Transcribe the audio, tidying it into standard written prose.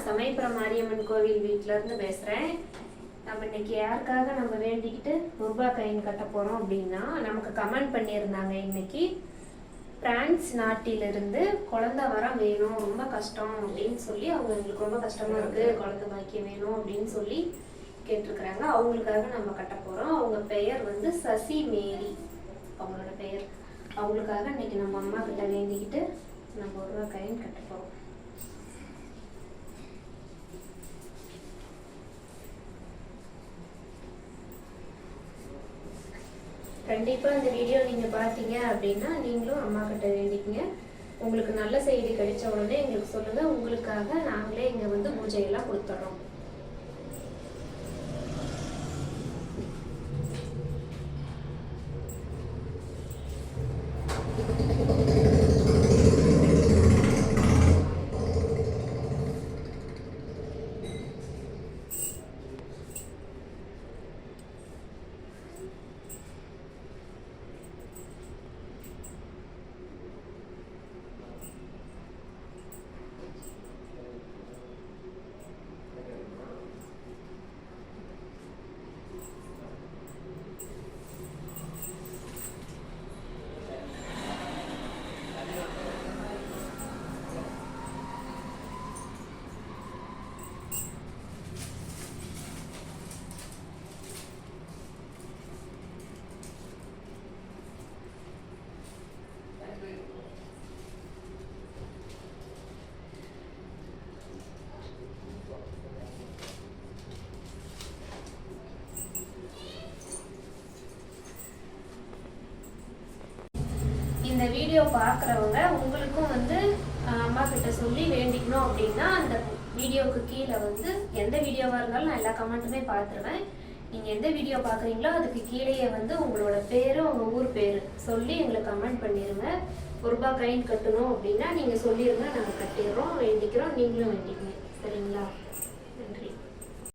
சமயபுரம் மாரியம்மன் கோவில் வீட்டிலேருந்து பேசுகிறேன். நம்ம இன்னைக்கு யாருக்காக நம்ம வேண்டிக்கிட்டு ரூபா காயின் கட்ட போகிறோம் அப்படின்னா, நமக்கு கமெண்ட் பண்ணியிருந்தாங்க. இன்னைக்கு பிரான்ஸ் நாட்டிலிருந்து குழந்தை வரம் வேணும், ரொம்ப கஷ்டம் அப்படின்னு சொல்லி, அவங்களுக்கு ரொம்ப கஷ்டமாக இருக்குது, குழந்தை பாக்கியம் வேணும் அப்படின்னு சொல்லி கேட்டிருக்கிறாங்க. அவங்களுக்காக நம்ம கட்ட போகிறோம். அவங்க பெயர் வந்து சசி மேரி, அவங்களோட பெயர். அவங்களுக்காக இன்னைக்கு நம்ம அம்மா கிட்ட வேண்டிக்கிட்டு நம்ம ரூபா காயின் கட்ட போகிறோம். கண்டிப்பாக இந்த வீடியோ நீங்கள் பார்த்தீங்க அப்படின்னா நீங்களும் அம்மா கிட்ட வேண்டிக்கிங்க. உங்களுக்கு நல்ல செய்தி கிடைச்ச உடனே எங்களுக்கு சொல்லுங்கள். உங்களுக்காக நாங்களே இங்கே வந்து பூஜையெல்லாம் கொடுத்துட்றோம். இந்த வீடியோ பார்க்குறவங்க உங்களுக்கும் வந்து அம்மா கிட்ட சொல்லி வேண்டிக்கணும் அப்படின்னா, அந்த வீடியோவுக்கு கீழே வந்து எந்த வீடியோவாக இருந்தாலும் நான் எல்லா கமெண்ட்டுமே பார்த்துருவேன். நீங்கள் எந்த வீடியோ பார்க்குறீங்களோ அதுக்கு கீழேயே வந்து உங்களோட பேர், உங்கள் ஊர் பேர் சொல்லி எங்களுக்கு கமெண்ட் பண்ணிடுங்க. ரூபா காயின் கட்டணும் அப்படின்னா நீங்கள் சொல்லிடுங்க, நாங்கள் கட்டிடுறோம், வேண்டிக்கிறோம். நீங்களும் வேண்டிக்கங்க, சரிங்களா?